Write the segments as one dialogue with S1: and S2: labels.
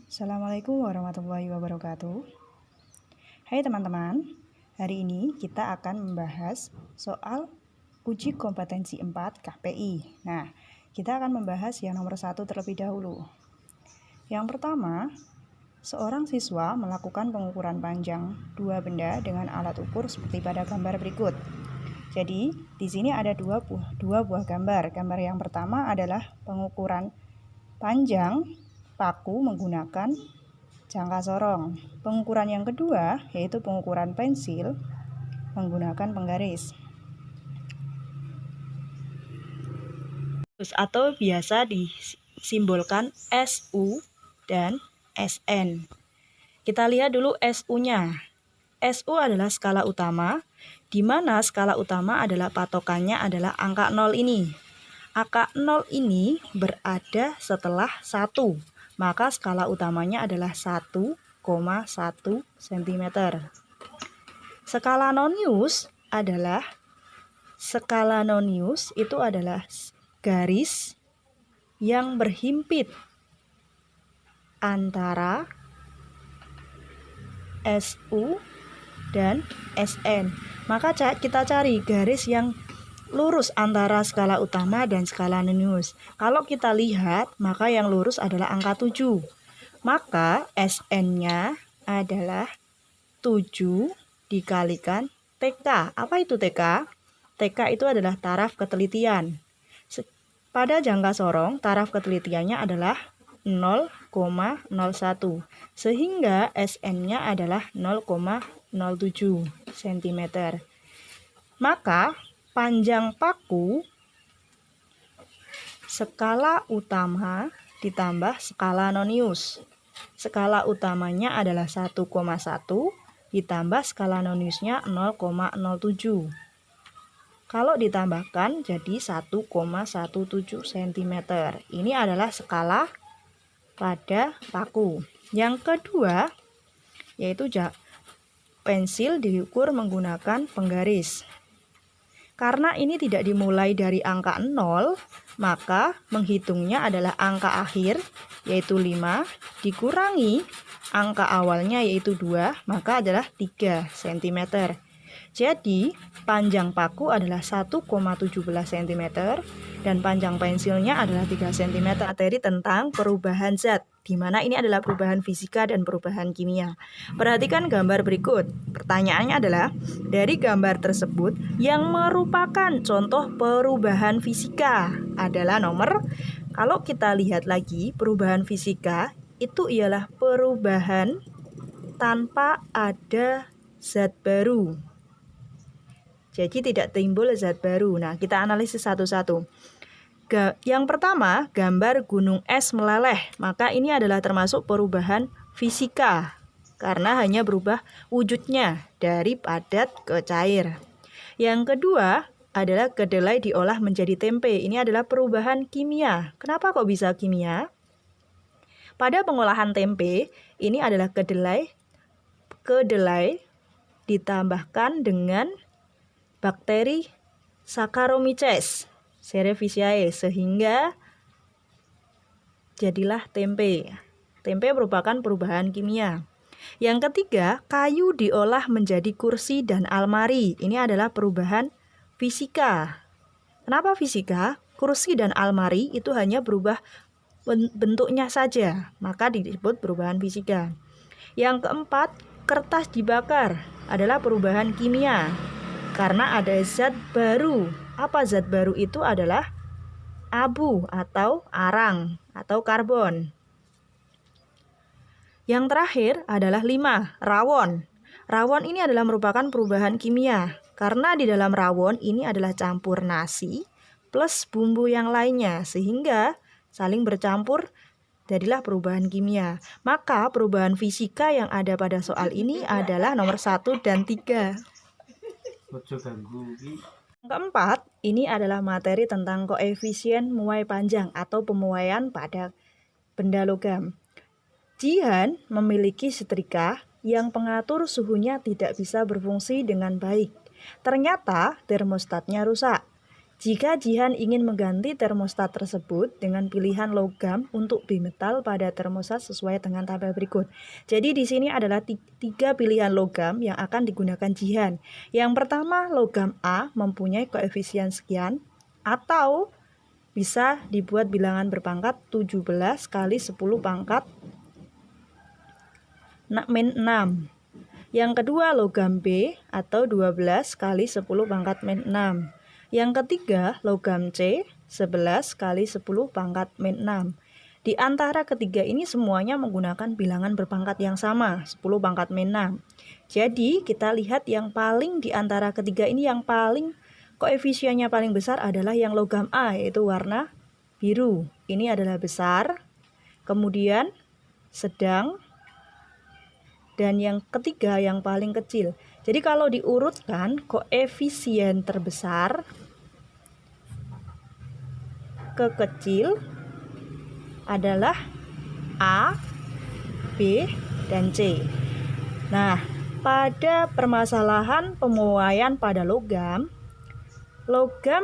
S1: Assalamualaikum warahmatullahi wabarakatuh. Hai teman-teman, hari ini kita akan membahas soal uji kompetensi 4 KPI. Nah, kita akan membahas yang nomor 1 terlebih dahulu. Yang pertama, seorang siswa melakukan pengukuran panjang dua benda dengan alat ukur seperti pada gambar berikut. Jadi, di sini ada dua buah gambar. Gambar yang pertama adalah pengukuran panjang paku menggunakan jangka sorong. Pengukuran yang kedua yaitu pengukuran pensil menggunakan penggaris atau biasa disimbolkan SU dan SN. Kita lihat dulu SU-nya. SU adalah skala utama, di mana skala utama adalah patokannya adalah angka 0 ini. Angka 0 ini berada setelah 1, maka skala utamanya adalah 1,1 cm. Skala nonius itu adalah garis yang berhimpit antara SU dan SN. Maka kita cari garis yang lurus antara skala utama dan skala nonius. Kalau kita lihat, maka yang lurus adalah angka 7. Maka SN-nya adalah 7 dikalikan TK. Apa itu TK? TK itu adalah taraf ketelitian. Pada jangka sorong, taraf ketelitiannya adalah 0,01. Sehingga SN-nya adalah 0,07 cm. Maka panjang paku skala utama ditambah skala nonius. Skala utamanya adalah 1,1 ditambah skala noniusnya 0,07. Kalau ditambahkan jadi 1,17 cm. Ini adalah skala pada paku. Yang kedua yaitu pensil diukur menggunakan penggaris. Karena ini tidak dimulai dari angka 0, maka menghitungnya adalah angka akhir, yaitu 5, dikurangi angka awalnya yaitu 2, maka adalah 3 cm. Jadi, panjang paku adalah 1,17 cm dan panjang pensilnya adalah 3 cm. Materi tentang perubahan zat, di mana ini adalah perubahan fisika dan perubahan kimia. Perhatikan gambar berikut. Pertanyaannya adalah, dari gambar tersebut yang merupakan contoh perubahan fisika adalah nomor, kalau kita lihat lagi, perubahan fisika itu ialah perubahan tanpa ada zat baru. Jadi tidak timbul zat baru. Nah, kita analisis satu-satu. Yang pertama, gambar gunung es meleleh. Maka ini adalah termasuk perubahan fisika. Karena hanya berubah wujudnya dari padat ke cair. Yang kedua adalah kedelai diolah menjadi tempe. Ini adalah perubahan kimia. Kenapa kok bisa kimia? Pada pengolahan tempe, ini adalah kedelai ditambahkan dengan bakteri Saccharomyces cerevisiae sehingga jadilah tempe. Tempe merupakan perubahan kimia. Yang ketiga, kayu diolah menjadi kursi dan almari. Ini adalah perubahan fisika. Kenapa fisika? Kursi dan almari itu hanya berubah bentuknya saja, maka disebut perubahan fisika. Yang keempat, kertas dibakar adalah perubahan kimia. Karena ada zat baru. Apa zat baru itu adalah abu atau arang atau karbon. Yang terakhir adalah 5, rawon. Rawon ini adalah merupakan perubahan kimia. Karena di dalam rawon ini adalah campur nasi plus bumbu yang lainnya. Sehingga saling bercampur jadilah perubahan kimia. Maka perubahan fisika yang ada pada soal ini adalah nomor 1 dan 3. Keempat, ini adalah materi tentang koefisien muai panjang atau pemuaian pada benda logam. Jihan memiliki setrika yang pengatur suhunya tidak bisa berfungsi dengan baik. Ternyata termostatnya rusak. Jika Jihan ingin mengganti termostat tersebut dengan pilihan logam untuk bimetal pada termostat sesuai dengan tabel berikut. Jadi di sini adalah 3 pilihan logam yang akan digunakan Jihan. Yang pertama, logam A mempunyai koefisien sekian, atau bisa dibuat bilangan berpangkat 17 kali 10 pangkat min 6. Yang kedua, logam B atau 12 kali 10 pangkat min 6. Yang ketiga, logam C, 11 kali 10 pangkat min 6. Di antara ketiga ini semuanya menggunakan bilangan berpangkat yang sama, 10 pangkat min 6. Jadi, kita lihat yang paling di antara ketiga ini yang paling koefisiennya paling besar adalah yang logam A, yaitu warna biru. Ini adalah besar, kemudian sedang, dan yang ketiga yang paling kecil. Jadi kalau diurutkan, koefisien terbesar ke kecil adalah A, B, dan C. Nah, pada permasalahan pemuaian pada logam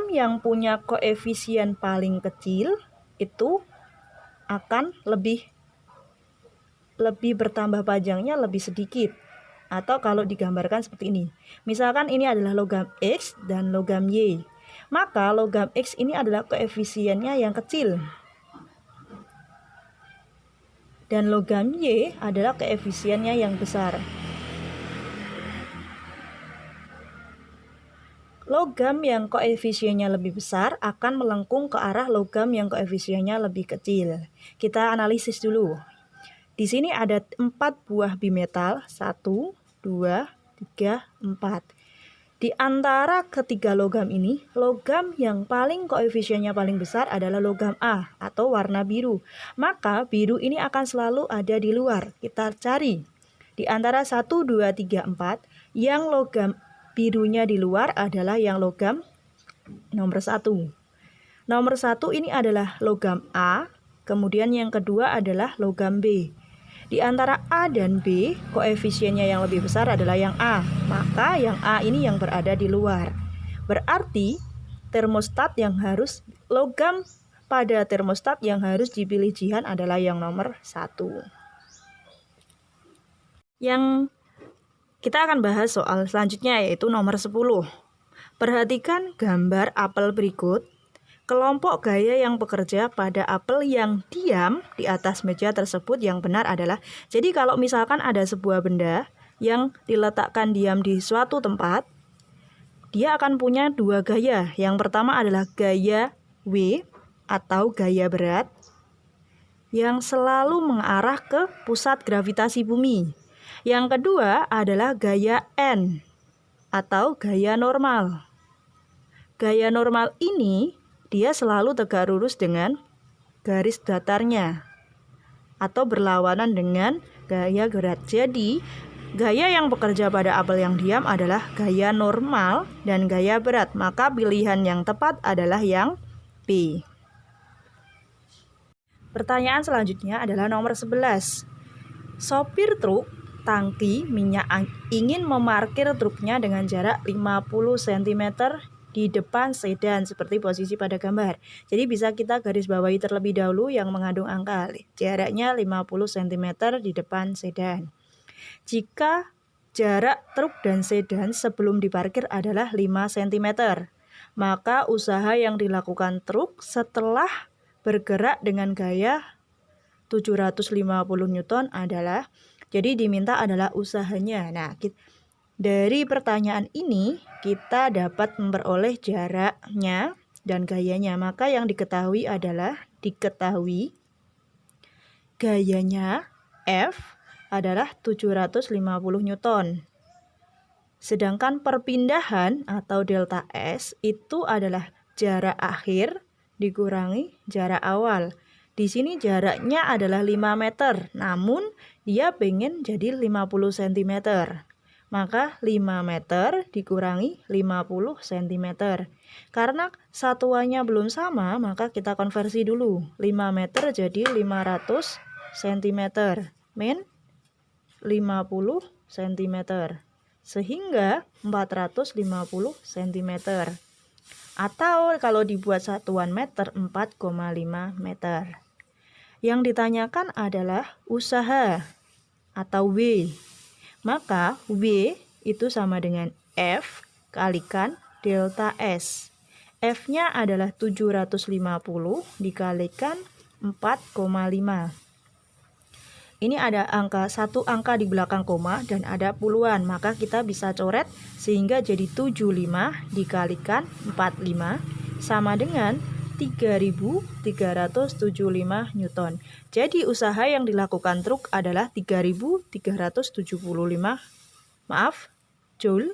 S1: yang punya koefisien paling kecil itu akan lebih bertambah panjangnya lebih sedikit. Atau kalau digambarkan seperti ini. Misalkan ini adalah logam X dan logam Y. Maka logam X ini adalah koefisiennya yang kecil. Dan logam Y adalah koefisiennya yang besar. Logam yang koefisiennya lebih besar akan melengkung ke arah logam yang koefisiennya lebih kecil. Kita analisis dulu. Di sini ada 4 buah bimetal, 1, 2, 3, 4. Di antara ketiga logam ini, logam yang paling koefisiennya paling besar adalah logam A atau warna biru. Maka biru ini akan selalu ada di luar. Kita cari di antara 1, 2, 3, 4, yang logam birunya di luar adalah yang logam nomor 1. Nomor 1 ini adalah logam A, kemudian yang kedua adalah logam B. Di antara A dan B, koefisiennya yang lebih besar adalah yang A. Maka yang A ini yang berada di luar. Berarti termostat yang harus logam pada termostat yang harus dipilih Jihan adalah yang nomor 1. Yang kita akan bahas soal selanjutnya yaitu nomor 10. Perhatikan gambar apel berikut. Kelompok gaya yang bekerja pada apel yang diam di atas meja tersebut yang benar adalah, jadi kalau misalkan ada sebuah benda yang diletakkan diam di suatu tempat, dia akan punya 2 gaya. Yang pertama adalah gaya W atau gaya berat yang selalu mengarah ke pusat gravitasi bumi. Yang kedua adalah gaya N atau gaya normal. Gaya normal ini dia selalu tegak lurus dengan garis datarnya atau berlawanan dengan gaya berat. Jadi, gaya yang bekerja pada apel yang diam adalah gaya normal dan gaya berat. Maka pilihan yang tepat adalah yang B. Pertanyaan selanjutnya adalah nomor 11. Sopir truk tangki minyak ingin memarkir truknya dengan jarak 50 cm di depan sedan seperti posisi pada gambar. Jadi bisa kita garis bawahi terlebih dahulu yang mengandung angka. Jaraknya 50 cm di depan sedan. Jika jarak truk dan sedan sebelum diparkir adalah 5 cm, maka usaha yang dilakukan truk setelah bergerak dengan gaya 750 Newton adalah, jadi diminta adalah usahanya. Nah, dari pertanyaan ini kita dapat memperoleh jaraknya dan gayanya. Maka yang diketahui adalah gayanya F adalah 750 Newton. Sedangkan perpindahan atau delta S itu adalah jarak akhir dikurangi jarak awal. Di sini jaraknya adalah 5 meter, namun dia pengen jadi 50 cm. Maka 5 meter dikurangi 50 cm. Karena satuannya belum sama, maka kita konversi dulu. 5 meter jadi 500 cm. Min 50 cm. Sehingga 450 cm. Atau kalau dibuat satuan meter 4,5 meter. Yang ditanyakan adalah usaha atau W. Maka W itu sama dengan F kalikan delta S. F-nya adalah 750 dikalikan 4,5. Ini ada satu angka di belakang koma dan ada puluhan, maka kita bisa coret sehingga jadi 75 dikalikan 45 sama dengan 3.375 Newton. Jadi usaha yang dilakukan truk adalah 3.375 Joule.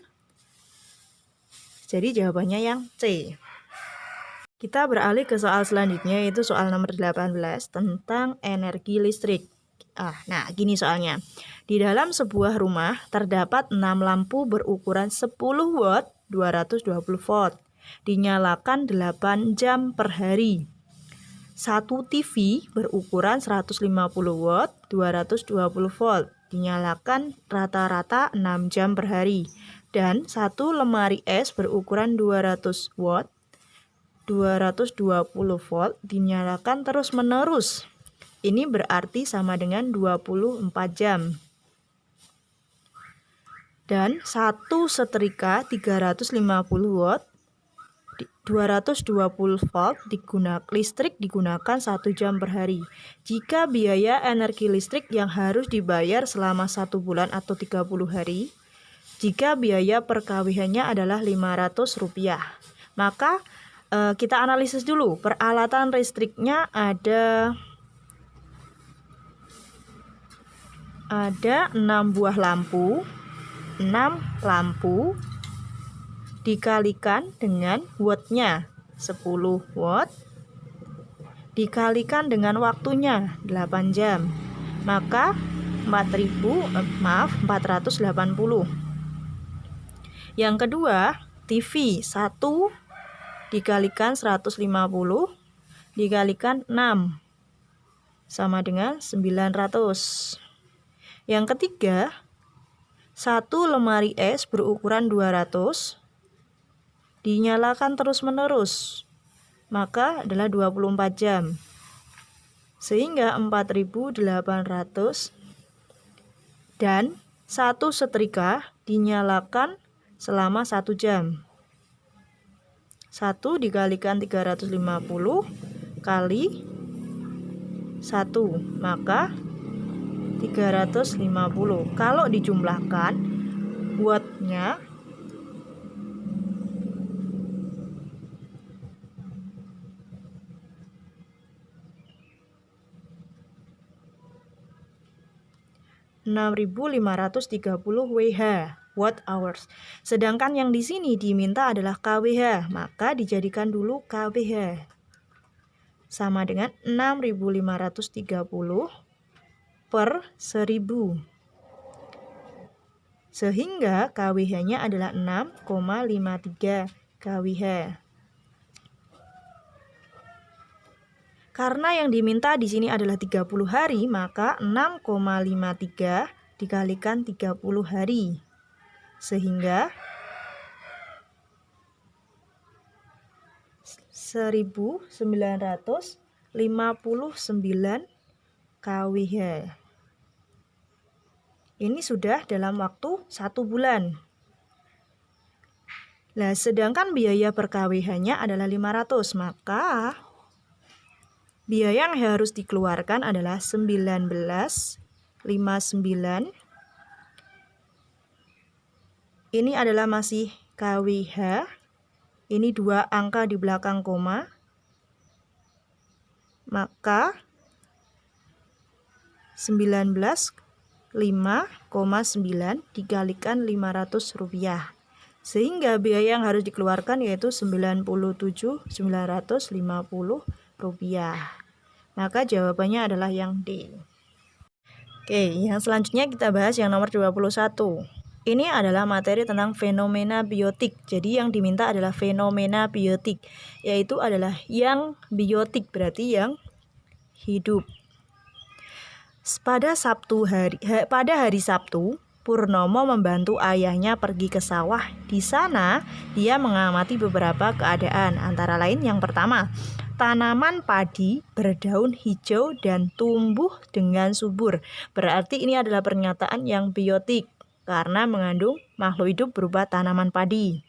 S1: Jadi jawabannya yang C. Kita beralih ke soal selanjutnya, yaitu soal nomor 18 tentang energi listrik. Nah, gini soalnya. Di dalam sebuah rumah terdapat 6 lampu berukuran 10 watt 220 volt. Dinyalakan 8 jam per hari. Satu TV berukuran 150 watt 220 volt. Dinyalakan rata-rata 6 jam per hari. Dan satu lemari es berukuran 200 watt 220 volt dinyalakan terus-menerus. Ini berarti sama dengan 24 jam. Dan satu setrika 350 watt 220 volt listrik digunakan 1 jam per hari. Jika biaya energi listrik yang harus dibayar selama 1 bulan atau 30 hari, jika biaya per kWh-nya adalah Rp500, maka kita analisis dulu. Peralatan listriknya ada 6 buah lampu. 6 lampu dikalikan dengan wattnya 10 watt dikalikan dengan waktunya 8 jam. Maka 480. Yang kedua, TV 1 dikalikan 150 dikalikan 6 sama dengan 900. Yang ketiga, satu lemari es berukuran 200 dinyalakan terus-menerus, maka adalah 24 jam. Sehingga 4.800 dan satu setrika dinyalakan selama 1 jam. 1 dikalikan 350 kali 1, maka 350. Kalau dijumlahkan wattnya (6.530 Wh watt hours. Sedangkan yang di sini diminta adalah kWh, maka dijadikan dulu kWh. Sama dengan 6.530 per 1000. Sehingga kWh-nya adalah 6,53 kWh. Karena yang diminta di sini adalah 30 hari, maka 6,53 dikalikan 30 hari. Sehingga 1959 kWh. Ini sudah dalam waktu 1 bulan. Nah, sedangkan biaya per kWh-nya adalah 500, maka biaya yang harus dikeluarkan adalah 19,59. Ini adalah masih kWh. Ini 2 angka di belakang koma. Maka 19,5,9 dikalikan Rp500. Sehingga biaya yang harus dikeluarkan yaitu Rp97.950. Maka jawabannya adalah yang D. Oke, yang selanjutnya kita bahas yang nomor 21. Ini adalah materi tentang fenomena biotik. Jadi yang diminta adalah fenomena biotik, yaitu adalah yang biotik, berarti yang hidup. Pada hari Sabtu, Purnomo membantu ayahnya pergi ke sawah. Di sana, dia mengamati beberapa keadaan, antara lain yang pertama, tanaman padi berdaun hijau dan tumbuh dengan subur. Berarti ini adalah pernyataan yang biotik karena mengandung makhluk hidup berupa tanaman padi.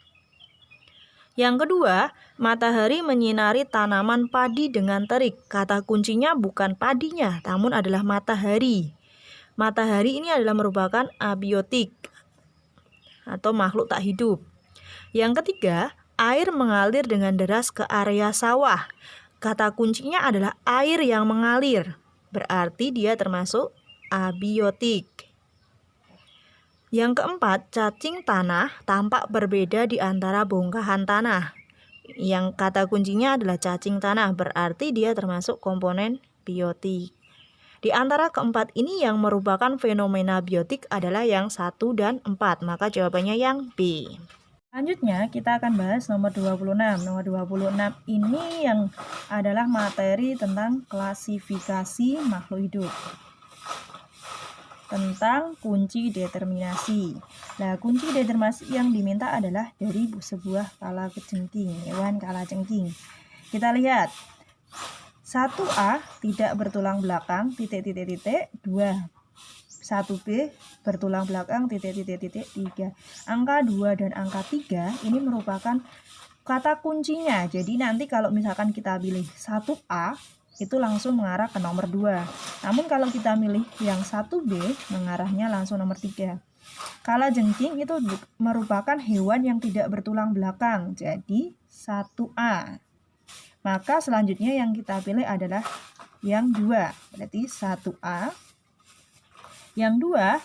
S1: Yang kedua, matahari menyinari tanaman padi dengan terik. Kata kuncinya bukan padinya, namun adalah matahari. Matahari ini adalah merupakan abiotik atau makhluk tak hidup. Yang ketiga, air mengalir dengan deras ke area sawah. Kata kuncinya adalah air yang mengalir. Berarti dia termasuk abiotik. Yang keempat, cacing tanah tampak berbeda di antara bongkahan tanah. Yang kata kuncinya adalah cacing tanah, berarti dia termasuk komponen biotik. Di antara keempat ini yang merupakan fenomena biotik adalah yang 1 dan 4, maka jawabannya yang B. Selanjutnya kita akan bahas nomor 26. Nomor 26 ini yang adalah materi tentang klasifikasi makhluk hidup, tentang kunci determinasi. Nah, kunci determinasi yang diminta adalah dari sebuah kalajengking, hewan kalajengking. Kita lihat. 1A tidak bertulang belakang, titik. 2. 1B bertulang belakang, titik. 3. Angka 2 dan angka 3 ini merupakan kata kuncinya. Jadi nanti kalau misalkan kita pilih 1A, itu langsung mengarah ke nomor 2. Namun kalau kita milih yang 1B, mengarahnya langsung nomor 3. Kalajengking itu merupakan hewan yang tidak bertulang belakang, jadi 1A. Maka selanjutnya yang kita pilih adalah yang 2, berarti 1A. Yang 2,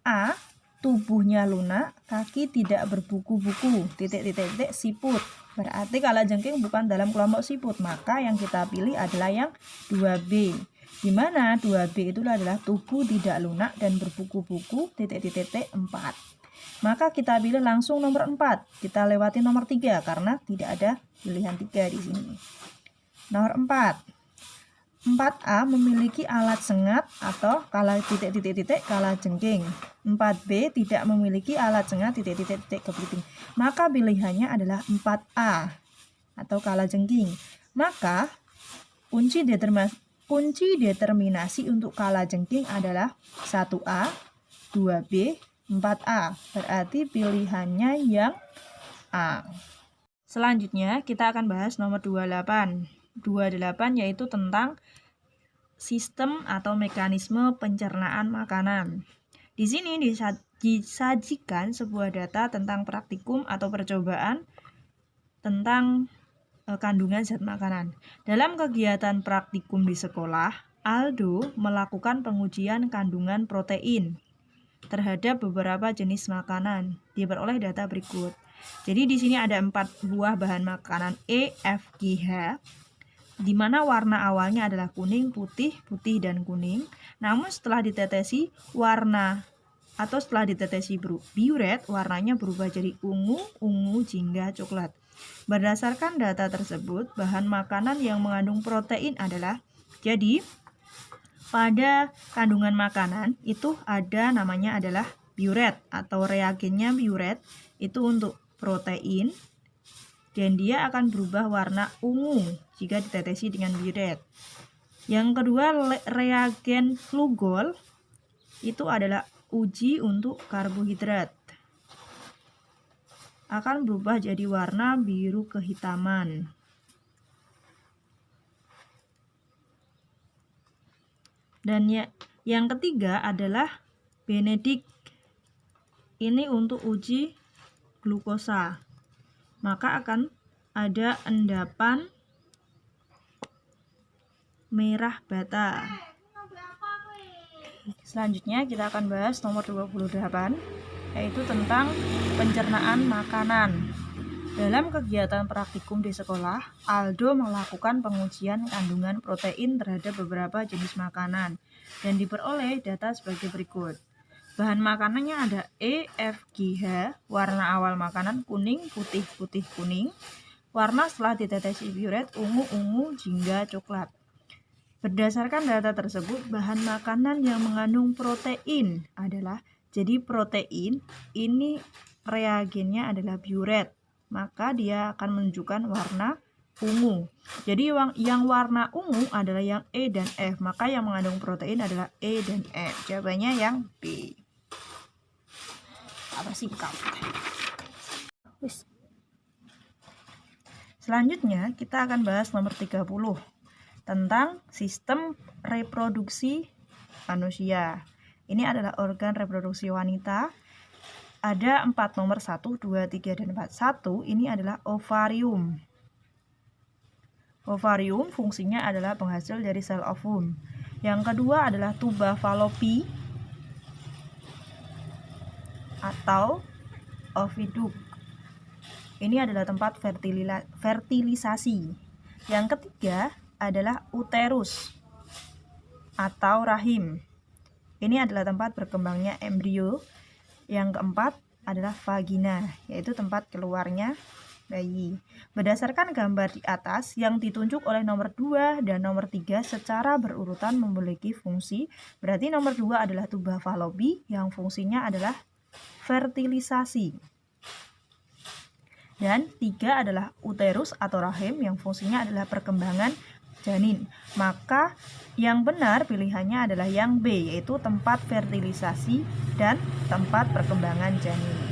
S1: A, tubuhnya lunak, kaki tidak berbuku-buku, titik, siput. Berarti kalajengking bukan dalam kelompok siput, maka yang kita pilih adalah yang 2B. Di mana 2B itu adalah tubuh tidak lunak dan berbuku-buku, titik, 4. Maka kita pilih langsung nomor 4. Kita lewati nomor 3 karena tidak ada pilihan 3 di sini. Nomor 4. 4A memiliki alat sengat atau kalajengking. 4B tidak memiliki alat sengat titik kepiting. Maka pilihannya adalah 4A atau kalajengking. Maka kunci determinasi untuk kalajengking adalah 1A, 2B, 4A. Berarti pilihannya yang A. Selanjutnya kita akan bahas nomor 28. 28 yaitu tentang sistem atau mekanisme pencernaan makanan. Di sini disajikan sebuah data tentang praktikum atau percobaan tentang kandungan zat makanan. Dalam kegiatan praktikum di sekolah, Aldo melakukan pengujian kandungan protein terhadap beberapa jenis makanan. Diperoleh data berikut. Jadi di sini ada 4 buah bahan makanan E, F, G, H, di mana warna awalnya adalah kuning, putih, dan kuning. Namun setelah ditetesi biuret, warnanya berubah jadi ungu, jingga, coklat. Berdasarkan data tersebut, bahan makanan yang mengandung protein adalah, jadi pada kandungan makanan itu ada namanya adalah biuret atau reagennya biuret itu untuk protein dan dia akan berubah warna ungu jika ditetesi dengan biuret. Yang kedua reagen flugol itu adalah uji untuk karbohidrat akan berubah jadi warna biru kehitaman. Dan yang ketiga adalah Benedict. Ini untuk uji glukosa. Maka akan ada endapan merah bata. Selanjutnya kita akan bahas nomor 28, yaitu tentang pencernaan makanan. Dalam kegiatan praktikum di sekolah, Aldo melakukan pengujian kandungan protein terhadap beberapa jenis makanan dan diperoleh data sebagai berikut. Bahan makanannya ada E, F, G, H. Warna awal makanan kuning, putih, kuning. Warna setelah ditetesi biuret ungu, jingga, coklat. Berdasarkan data tersebut, bahan makanan yang mengandung protein adalah Jadi protein ini reagennya adalah biuret, maka dia akan menunjukkan warna ungu. Jadi yang warna ungu adalah yang E dan F, maka yang mengandung protein adalah E dan F. Jawabannya yang B. Apa singkat? Selanjutnya kita akan bahas nomor 30 tentang sistem reproduksi manusia. Ini adalah organ reproduksi wanita. Ada 4 nomor 1, 2, 3, dan 4. 1 ini adalah ovarium. Ovarium fungsinya adalah penghasil dari sel ovum. Yang kedua adalah tuba fallopi atau oviduct. Ini adalah tempat fertilisasi. Yang ketiga adalah uterus atau rahim. Ini adalah tempat berkembangnya embrio. Yang keempat adalah vagina, yaitu tempat keluarnya bayi. Berdasarkan gambar di atas, yang ditunjuk oleh nomor 2 dan nomor 3 secara berurutan memiliki fungsi. Berarti nomor 2 adalah tuba fallopi yang fungsinya adalah fertilisasi. Dan 3 adalah uterus atau rahim yang fungsinya adalah perkembangan janin. Maka yang benar pilihannya adalah yang B, yaitu tempat fertilisasi dan tempat perkembangan janin.